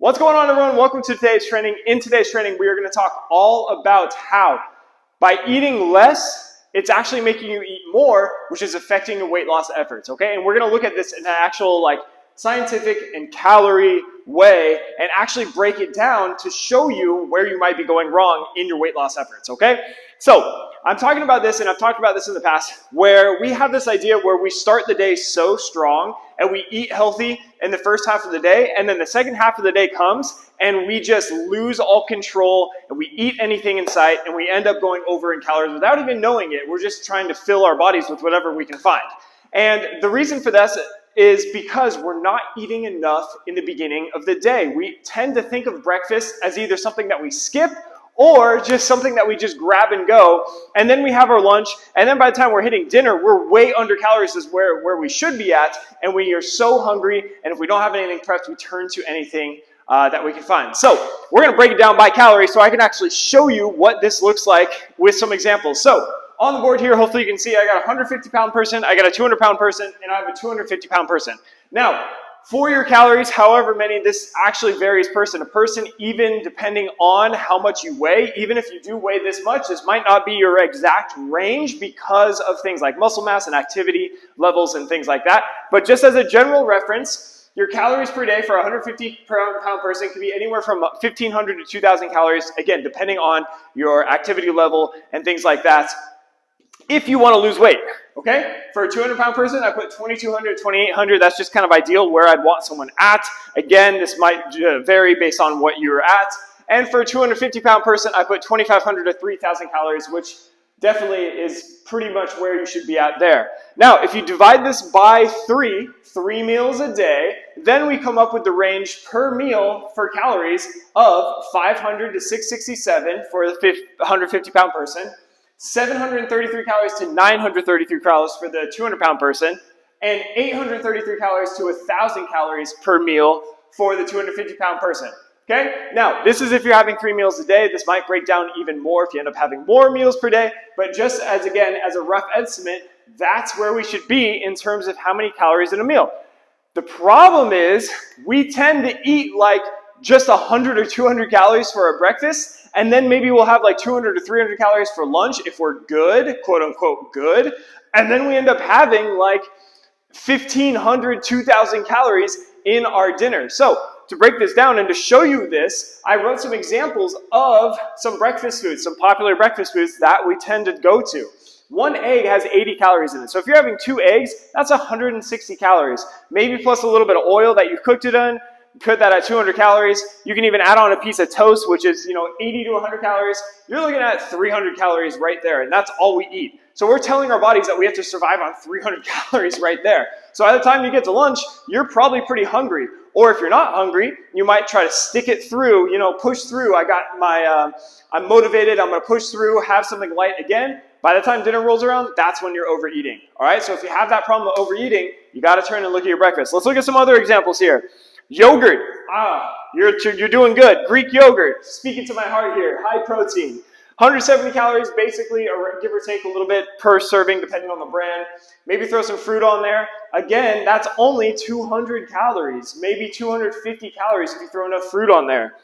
What's going on, everyone? Welcome to today's training. In today's training, we are going to talk all about how by eating less, it's actually making you eat more, which is affecting your weight loss efforts, okay? And we're going to look at this in an actual scientific and calorie way and actually break it down to show you where you might be going wrong in your weight loss efforts, okay? So I'm talking about this, and I've talked about this in the past, where we have this idea where we start the day so strong and we eat healthy in the first half of the day, and then the second half of the day comes and we just lose all control and we eat anything in sight and we end up going over in calories without even knowing it. We're just trying to fill our bodies with whatever we can find. And the reason for this is because we're not eating enough in the beginning of the day. We tend to think of breakfast as either something that we skip or just something that we just grab and go, and then we have our lunch, and then by the time we're hitting dinner, we're way under calories is where we should be at, and we are so hungry, and if we don't have anything prepped, we turn to anything that we can find. So we're going to break it down by calories so I can actually show you what this looks like with some examples. So on the board here, hopefully you can see I got a 150-pound person, I got a 200-pound person, and I have a 250-pound person. Now, for your calories, however many, this actually varies person to person, even depending on how much you weigh. Even if you do weigh this much, this might not be your exact range because of things like muscle mass and activity levels and things like that. But just as a general reference, your calories per day for a 150-pound person can be anywhere from 1,500 to 2,000 calories, again, depending on your activity level and things like that, if you want to lose weight, okay? For a 200-pound person, I put 2,200 to 2,800. That's just kind of ideal where I'd want someone at. Again, this might vary based on what you're at. And for a 250-pound person, I put 2,500 to 3,000 calories, which definitely is pretty much where you should be at there. Now, if you divide this by three meals a day, then we come up with the range per meal for calories of 500 to 667 for the 150-pound person, 733 calories to 933 calories for the 200-pound person, and 833 calories to 1,000 calories per meal for the 250-pound person. Okay? Now, this is if you're having 3 meals a day. This might break down even more if you end up having more meals per day, but just as, again, as a rough estimate, that's where we should be in terms of how many calories in a meal. The problem is we tend to eat just 100 or 200 calories for our breakfast, and then maybe we'll have 200 to 300 calories for lunch if we're good, quote unquote good, and then we end up having 1,500, 2,000 calories in our dinner. So to break this down and to show you this, I wrote some examples of some breakfast foods, some popular breakfast foods that we tend to go to. One egg has 80 calories in it. So if you're having 2 eggs, that's 160 calories. Maybe plus a little bit of oil that you cooked it in. Put that at 200 calories. You can even add on a piece of toast, which is 80 to 100 calories. You're looking at 300 calories right there, and that's all we eat. So we're telling our bodies that we have to survive on 300 calories right there. So by the time you get to lunch, you're probably pretty hungry. Or if you're not hungry, you might try to stick it through, push through. I'm motivated, I'm going to push through, have something light again. By the time dinner rolls around, that's when you're overeating. All right, so if you have that problem of overeating, you got to turn and look at your breakfast. Let's look at some other examples here. Yogurt, you're doing good. Greek yogurt, speaking to my heart here, high protein. 170 calories basically, or give or take a little bit per serving depending on the brand. Maybe throw some fruit on there. Again, that's only 200 calories, maybe 250 calories if you throw enough fruit on there.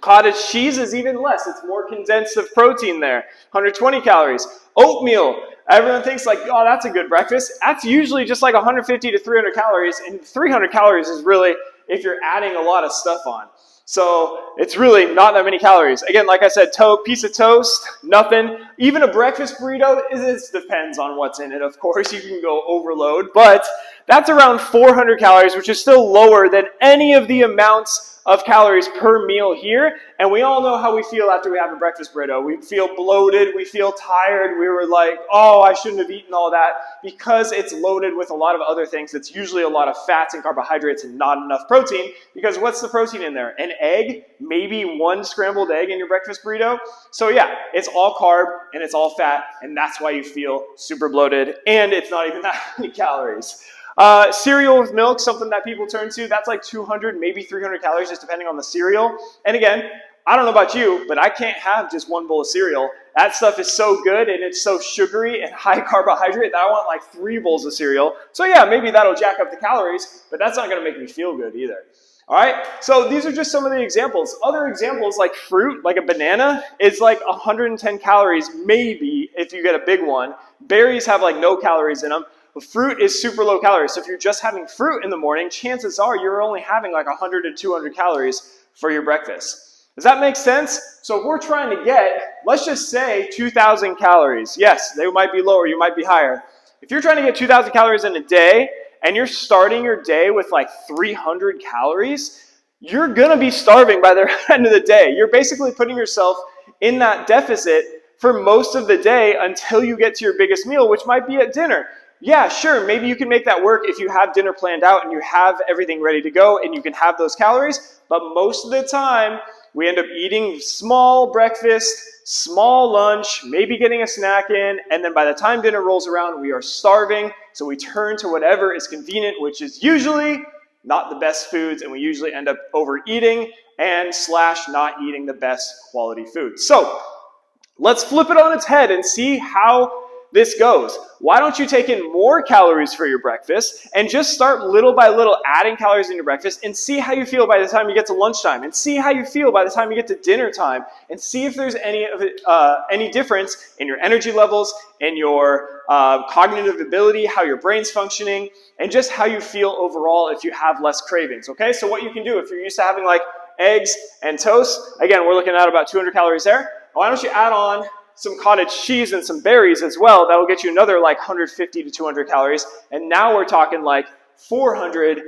Cottage cheese is even less. It's more condensed of protein there. 120 calories. Oatmeal. Everyone thinks oh, that's a good breakfast. That's usually just 150 to 300 calories, and 300 calories is really if you're adding a lot of stuff on. So it's really not that many calories. Again, like I said, piece of toast, nothing. Even a breakfast burrito, it depends on what's in it. Of course, you can go overload, but that's around 400 calories, which is still lower than any of the amounts of calories per meal here. And we all know how we feel after we have a breakfast burrito. We feel bloated, we feel tired, we were oh, I shouldn't have eaten all that, because it's loaded with a lot of other things. It's usually a lot of fats and carbohydrates and not enough protein, because what's the protein in there? An egg, maybe 1 scrambled egg in your breakfast burrito. So yeah, it's all carb and it's all fat, and that's why you feel super bloated, and it's not even that many calories. Cereal with milk, something that people turn to, that's 200, maybe 300 calories, just depending on the cereal. And again, I don't know about you, but I can't have just 1 bowl of cereal. That stuff is so good and it's so sugary and high carbohydrate that I want 3 bowls of cereal. So yeah, maybe that'll jack up the calories, but that's not going to make me feel good either. All right, so these are just some of the examples. Other examples like fruit, like a banana, is like 110 calories, maybe, if you get a big one. Berries have like no calories in them. But fruit is super low calories. So if you're just having fruit in the morning, chances are you're only having like 100 to 200 calories for your breakfast. Does that make sense? So if we're trying to get, let's just say 2,000 calories. Yes, they might be lower, you might be higher. If you're trying to get 2,000 calories in a day, and you're starting your day with like 300 calories, you're going to be starving by the end of the day. You're basically putting yourself in that deficit for most of the day until you get to your biggest meal, which might be at dinner. Yeah, sure, maybe you can make that work if you have dinner planned out and you have everything ready to go and you can have those calories, but most of the time, we end up eating small breakfast, small lunch, maybe getting a snack in, and then by the time dinner rolls around, we are starving, so we turn to whatever is convenient, which is usually not the best foods, and we usually end up overeating and / not eating the best quality food. So let's flip it on its head and see how this goes. Why don't you take in more calories for your breakfast and just start little by little adding calories in your breakfast and see how you feel by the time you get to lunchtime and see how you feel by the time you get to dinner time and see if there's any difference in your energy levels, in your cognitive ability, how your brain's functioning, and just how you feel overall if you have less cravings, okay? So what you can do if you're used to having like eggs and toast, again, we're looking at about 200 calories there. Why don't you add on some cottage cheese and some berries as well? That will get you another like 150 to 200 calories. And now we're talking like 400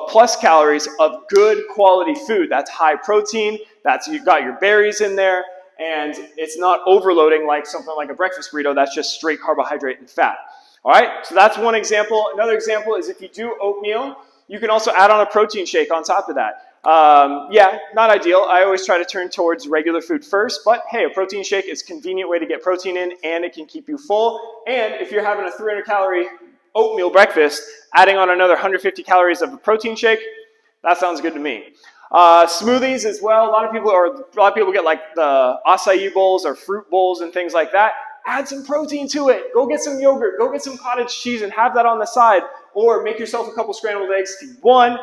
plus calories of good quality food. That's high protein. You've got your berries in there. And it's not overloading like something like a breakfast burrito. That's just straight carbohydrate and fat. All right, so that's one example. Another example is if you do oatmeal, you can also add on a protein shake on top of that. Yeah, not ideal. I always try to turn towards regular food first, but hey, a protein shake is a convenient way to get protein in and it can keep you full. And if you're having a 300 calorie oatmeal breakfast, adding on another 150 calories of a protein shake, that sounds good to me. Smoothies as well. A lot of people get like the acai bowls or fruit bowls and things like that. Add some protein to it. Go get some yogurt. Go get some cottage cheese and have that on the side. Or make yourself a couple scrambled eggs. 1,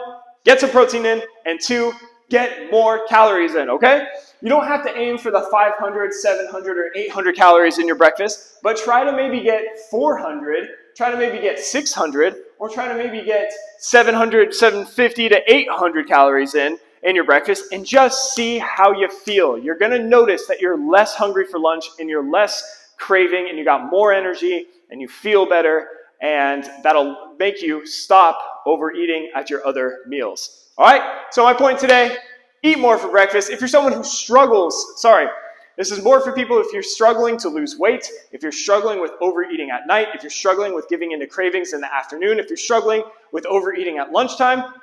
get some protein in, and 2, get more calories in, okay? You don't have to aim for the 500, 700, or 800 calories in your breakfast, but try to maybe get 400, try to maybe get 600, or try to maybe get 700, 750 to 800 calories in your breakfast, and just see how you feel. You're going to notice that you're less hungry for lunch, and you're less craving, and you got more energy, and you feel better, and that'll make you stop overeating at your other meals. All right, so my point today, eat more for breakfast. If you're someone who struggles, this is more for people if you're struggling to lose weight, if you're struggling with overeating at night, if you're struggling with giving into cravings in the afternoon, if you're struggling with overeating at lunchtime,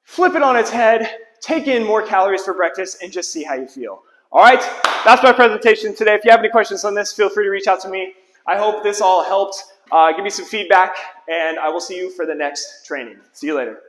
flip it on its head, take in more calories for breakfast, and just see how you feel. All right, that's my presentation today. If you have any questions on this, feel free to reach out to me. I hope this all helped. Give me some feedback, and I will see you for the next training. See you later.